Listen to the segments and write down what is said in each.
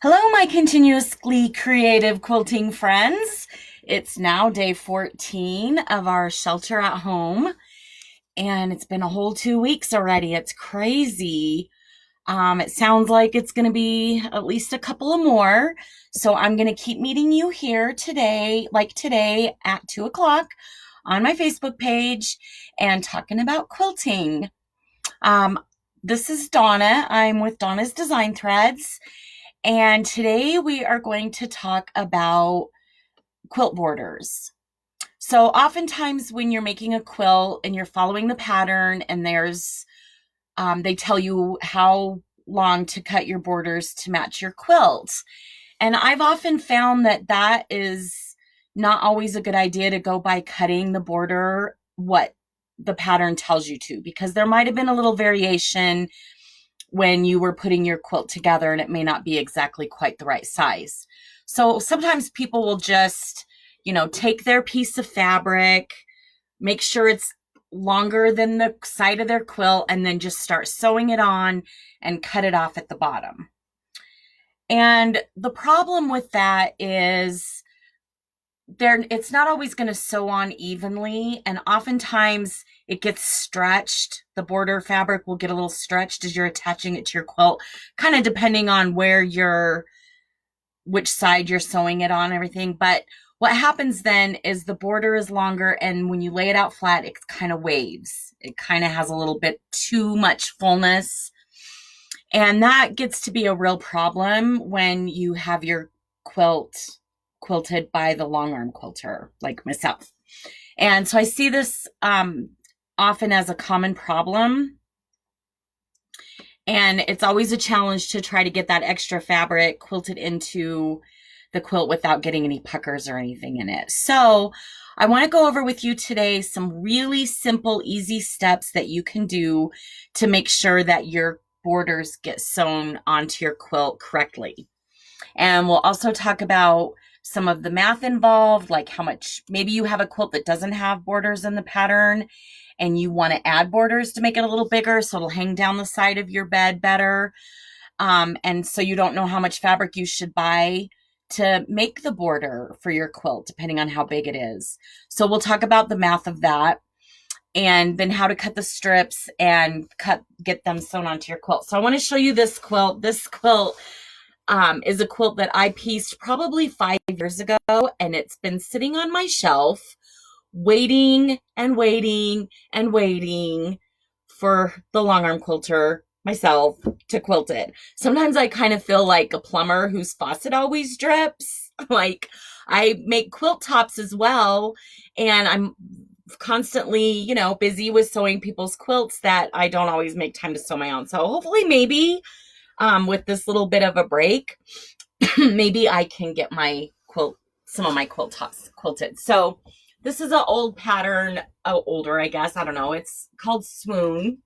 Hello, my continuously creative quilting friends. It's now day 14 of our shelter at home, and it's been a whole 2 weeks already. It's crazy. It sounds like it's going to be at least a couple of more. So I'm going to keep meeting you here today, like today at 2 o'clock on my Facebook page and talking about quilting. Um, this is Donna. I'm with Donna's Design Threads. And today we are going to talk about quilt borders. So oftentimes when you're making a quilt and you're following the pattern and they tell you how long to cut your borders to match your quilt. And I've often found that that is not always a good idea to go by cutting the border what the pattern tells you to, because there might have been a little variation when you were putting your quilt together and it may not be exactly quite the right size. So sometimes people will just, take their piece of fabric, make sure it's longer than the side of their quilt, and then just start sewing it on and cut it off at the bottom. And the problem with that is it's not always going to sew on evenly, and oftentimes it gets stretched. The border fabric will get a little stretched as you're attaching it to your quilt, kind of depending on which side you're sewing it on, everything. But what happens then is the border is longer, and when you lay it out flat, it kind of waves. It kind of has a little bit too much fullness, and that gets to be a real problem when you have your quilt quilted by the long arm quilter like myself. And so I see this often as a common problem. And it's always a challenge to try to get that extra fabric quilted into the quilt without getting any puckers or anything in it. So I want to go over with you today some really simple, easy steps that you can do to make sure that your borders get sewn onto your quilt correctly. And we'll also talk about some of the math involved, like how much, maybe you have a quilt that doesn't have borders in the pattern and you want to add borders to make it a little bigger so it'll hang down the side of your bed better. And so you don't know how much fabric you should buy to make the border for your quilt, depending on how big it is. So we'll talk about the math of that, and then how to cut the strips and get them sewn onto your quilt. So I want to show you this quilt. This quilt is a quilt that I pieced probably 5 years ago, and it's been sitting on my shelf waiting and waiting and waiting for the long arm quilter, myself, to quilt it. Sometimes I kind of feel like a plumber whose faucet always drips. Like, I make quilt tops as well, and I'm constantly, busy with sewing people's quilts that I don't always make time to sew my own. So hopefully maybe with this little bit of a break, maybe I can get some of my quilt tops quilted. So this is an old pattern, older, I guess. I don't know. It's called Swoon,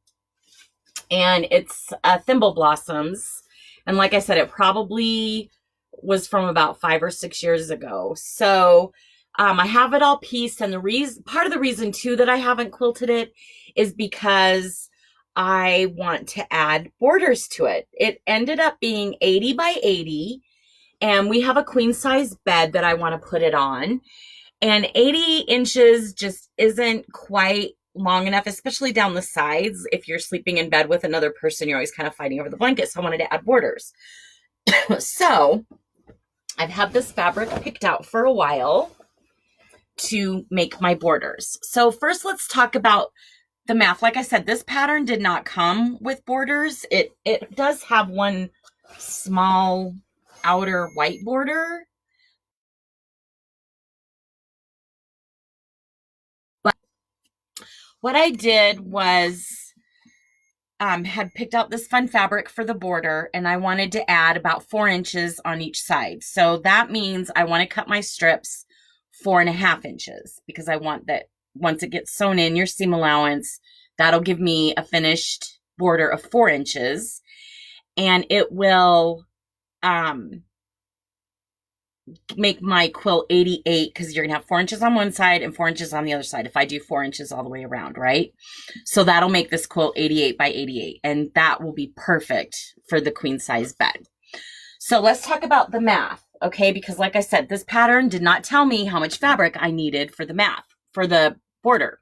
and it's Thimble Blossoms. And like I said, it probably was from about 5 or 6 years ago. So I have it all pieced, and part of the reason too that I haven't quilted it is because I want to add borders to it. It ended up being 80 by 80, and we have a queen size bed that I want to put it on. And 80 inches just isn't quite long enough, especially down the sides. If you're sleeping in bed with another person, you're always kind of fighting over the blanket. So I wanted to add borders. So I've had this fabric picked out for a while to make my borders. So first, let's talk about the math. Like I said, this pattern did not come with borders. It does have one small outer white border, but what I did was had picked out this fun fabric for the border, and I wanted to add about 4 inches on each side. So that means I want to cut my strips 4.5 inches, because I want that once it gets sewn in, your seam allowance, that'll give me a finished border of 4 inches, and it will make my quilt 88, because you're gonna have 4 inches on one side and 4 inches on the other side if I do 4 inches all the way around, right? So that'll make this quilt 88 by 88, and that will be perfect for the queen size bed. So let's talk about the math, okay? Because like I said, this pattern did not tell me how much fabric I needed for the math, for the border.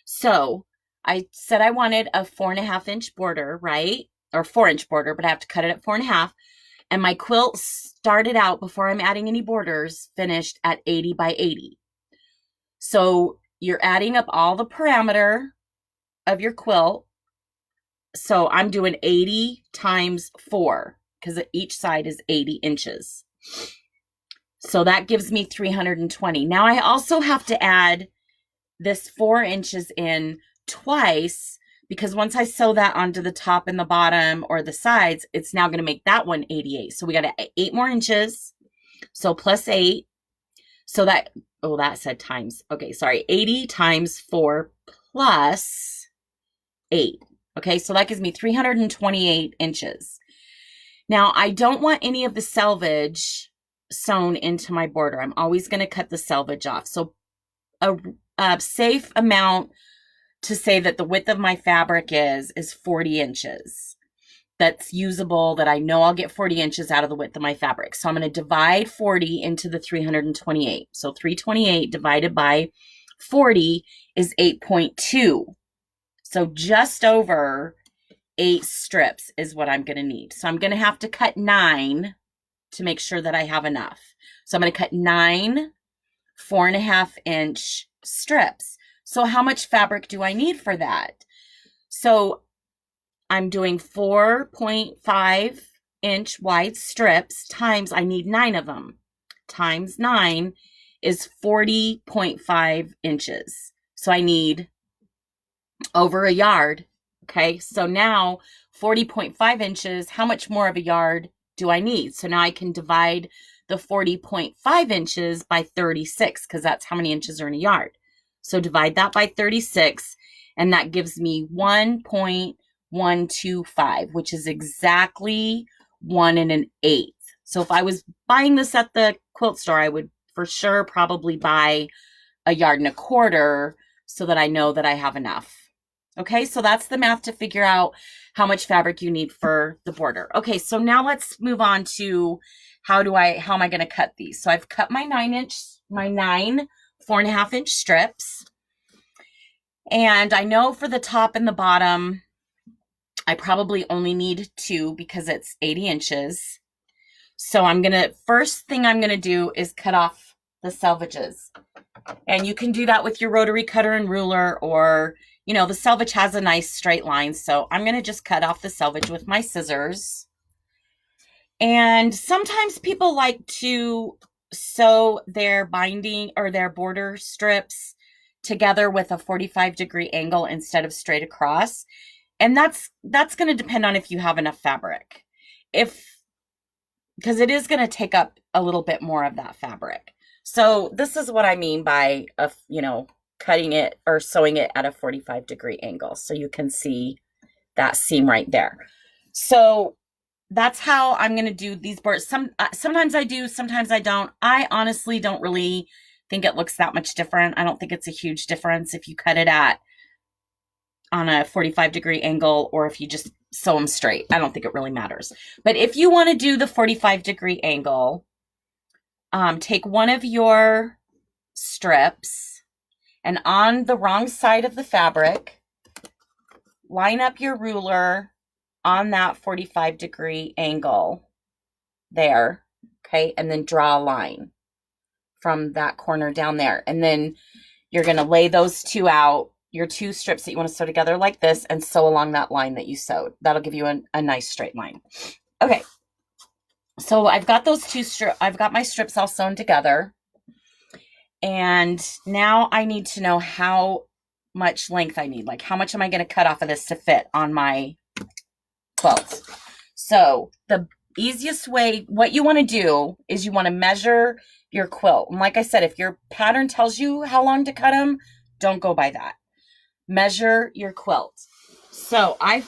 So I said I wanted a 4.5-inch border, right? Or 4-inch border, but I have to cut it at 4.5. And my quilt started out, before I'm adding any borders, finished at 80 by 80. So you're adding up all the parameter of your quilt. So I'm doing 80 times 4 because each side is 80 inches. So that gives me 320. Now I also have to add this 4 inches in twice, because once I sew that onto the top and the bottom or the sides, it's now going to make that one 88. So we got 8 more inches. So plus 8. So that, oh, that said times. Okay, sorry. 80 times 4 plus 8. Okay, so that gives me 328 inches. Now, I don't want any of the selvage sewn into my border. I'm always going to cut the selvage off. So a safe amount to say that the width of my fabric is 40 inches. That's usable, that I know I'll get 40 inches out of the width of my fabric. So I'm going to divide 40 into the 328. So 328 divided by 40 is 8.2. So just over 8 strips is what I'm going to need. So I'm going to have to cut 9 to make sure that I have enough. So I'm going to cut 9 4.5-inch strips. So how much fabric do I need for that? So I'm doing 4.5-inch wide strips times, I need 9 of them, times 9 is 40.5 inches. So I need over a yard. Okay, so now 40.5 inches, how much more of a yard do I need? So now I can divide the 40.5 inches by 36, because that's how many inches are in a yard. So divide that by 36, and that gives me 1.125, which is exactly 1 1/8. So if I was buying this at the quilt store, I would for sure probably buy 1.25 yards so that I know that I have enough. Okay, so that's the math to figure out how much fabric you need for the border. Okay, so now let's move on to how am I going to cut these? So I've cut my 9 4.5-inch strips. And I know for the top and the bottom, I probably only need 2 because it's 80 inches. So first thing I'm going to do is cut off the selvages. And you can do that with your rotary cutter and ruler, or, the selvage has a nice straight line. So I'm going to just cut off the selvage with my scissors. And sometimes people like to sew their binding or their border strips together with a 45-degree angle instead of straight across. And that's going to depend on if you have enough fabric. Because it is going to take up a little bit more of that fabric. So this is what I mean by, cutting it or sewing it at a 45-degree angle. So you can see that seam right there. So that's how I'm going to do these boards. Sometimes I do, sometimes I don't. I honestly don't really think it looks that much different. I don't think it's a huge difference if you cut it on a 45-degree angle or if you just sew them straight. I don't think it really matters. But if you want to do the 45-degree angle, take one of your strips and on the wrong side of the fabric, line up your ruler on that 45-degree angle there, okay? And then draw a line from that corner down there. And then you're going to lay those two out, your 2 strips that you want to sew together like this, and sew along that line that you sewed. That'll give you a nice straight line. Okay. So I've got I've got my strips all sewn together. And now I need to know how much length I need. Like, how much am I going to cut off of this to fit on my quilt? So the easiest way, what you want to do is you want to measure your quilt. And like I said, if your pattern tells you how long to cut them, don't go by that. Measure your quilt. So I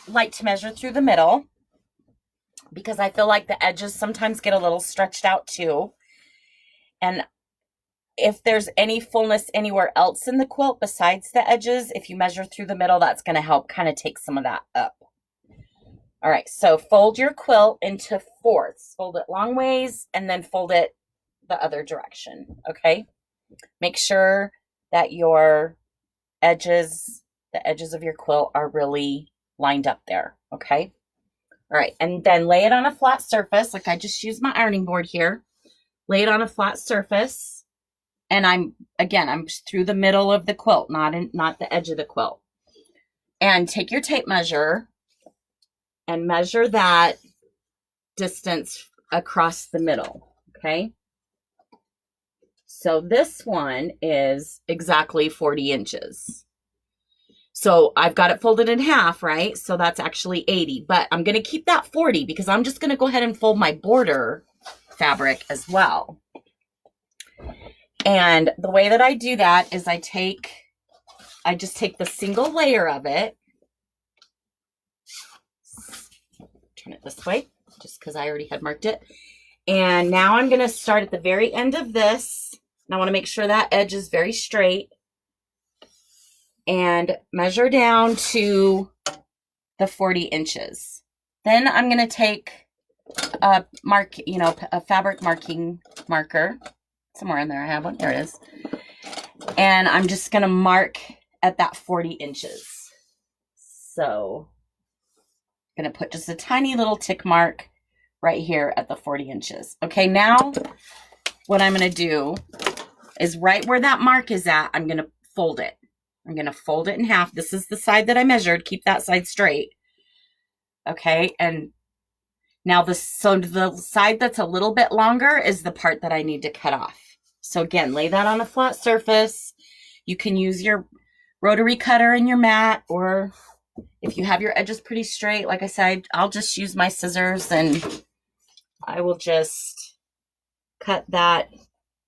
like to measure through the middle because I feel like the edges sometimes get a little stretched out too. And if there's any fullness anywhere else in the quilt besides the edges, if you measure through the middle, that's going to help kind of take some of that up. All right, so fold your quilt into fourths. Fold it long ways and then fold it the other direction, okay? Make sure that your edges, the edges of your quilt are really lined up there, okay? All right, and then lay it on a flat surface. Like I just used my ironing board here. Lay it on a flat surface. And I'm through the middle of the quilt, not the edge of the quilt. And take your tape measure and measure that distance across the middle, okay? So this one is exactly 40 inches. So I've got it folded in half, right? So that's actually 80, but I'm going to keep that 40 because I'm just going to go ahead and fold my border fabric as well. And the way that I do that is I just take the single layer of it, turn it this way, just because I already had marked it. And now I'm going to start at the very end of this. And I want to make sure that edge is very straight. And measure down to the 40 inches. Then I'm going to take a fabric marking marker. Somewhere in there I have one. There it is. And I'm just going to mark at that 40 inches. So I'm going to put just a tiny little tick mark right here at the 40 inches. Okay, now what I'm going to do is right where that mark is at, I'm going to fold it. I'm going to fold it in half. This is the side that I measured. Keep that side straight. Okay, and now the side that's a little bit longer is the part that I need to cut off. So again, lay that on a flat surface. You can use your rotary cutter in your mat, or if you have your edges pretty straight, like I said, I'll just use my scissors and I will just cut that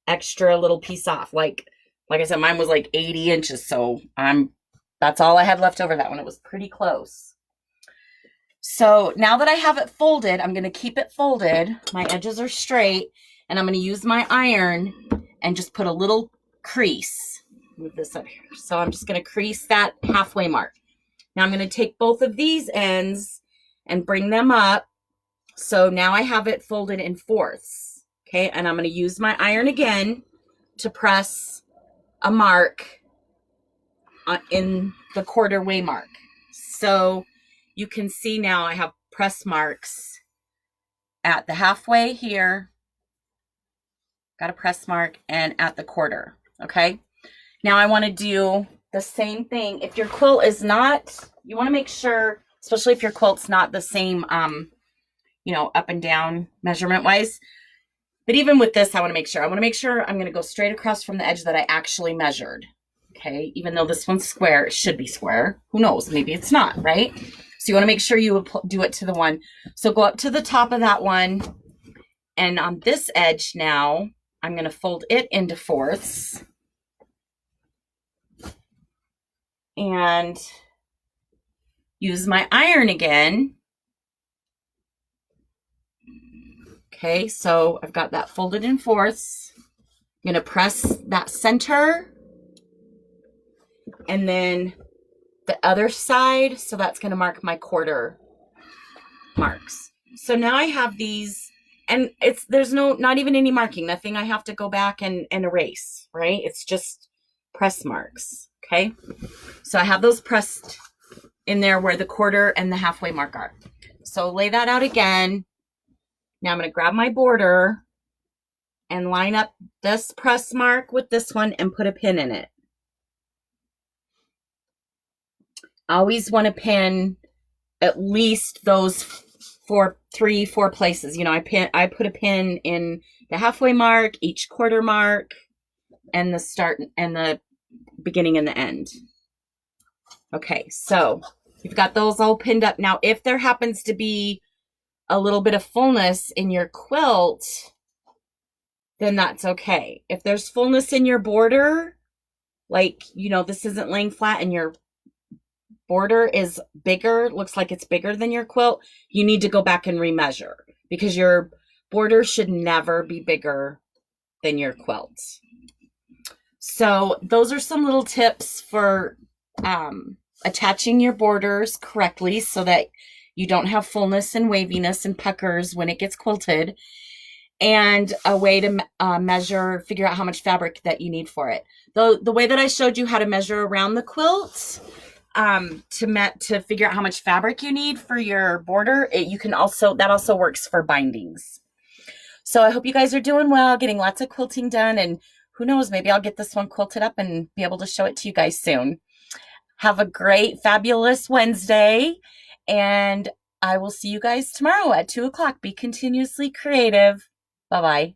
extra little piece off. Like I said, mine was like 80 inches, so that's all I had left over that one. It was pretty close. So now that I have it folded, I'm going to keep it folded. My edges are straight, and I'm going to use my iron and just put a little crease. Move this up here. So I'm just going to crease that halfway mark. Now I'm going to take both of these ends and bring them up. So now I have it folded in fourths. Okay, and I'm going to use my iron again to press a mark in the quarter way mark. So you can see now I have press marks at the halfway here, got a press mark, and at the quarter. Okay, now I want to do the same thing. If your quilt is not, you want to make sure, especially if your quilt's not the same, up and down measurement wise. But even with this, I want to make sure I'm going to go straight across from the edge that I actually measured. Okay, even though this one's square, it should be square. Who knows? Maybe it's not, right? So you want to make sure you do it to the one. So go up to the top of that one. And on this edge now, I'm going to fold it into fourths. And use my iron again. Okay, so I've got that folded in fourths. I'm going to press that center. And then the other side, so that's going to mark my quarter marks. So now I have these, and there's not even any marking, nothing I have to go back and erase, right? It's just press marks, okay? So I have those pressed in there where the quarter and the halfway mark are. So lay that out again. Now I'm going to grab my border and line up this press mark with this one and put a pin in it. I always want to pin at least those four places. I put a pin in the halfway mark, each quarter mark, and the start and the beginning and the end. Okay, so you've got those all pinned up. Now, if there happens to be a little bit of fullness in your quilt, then that's okay. If there's fullness in your border, like, this isn't laying flat and your border is bigger, looks like it's bigger than your quilt, you need to go back and remeasure, because your border should never be bigger than your quilt. So those are some little tips for attaching your borders correctly so that you don't have fullness and waviness and puckers when it gets quilted, and a way to figure out how much fabric that you need for it. The way that I showed you how to measure around the quilt, to figure out how much fabric you need for your border, that also works for bindings. So I hope you guys are doing well, getting lots of quilting done, and who knows, maybe I'll get this one quilted up and be able to show it to you guys soon. Have a great, fabulous Wednesday, and I will see you guys tomorrow at 2 o'clock. Be continuously creative. Bye-bye.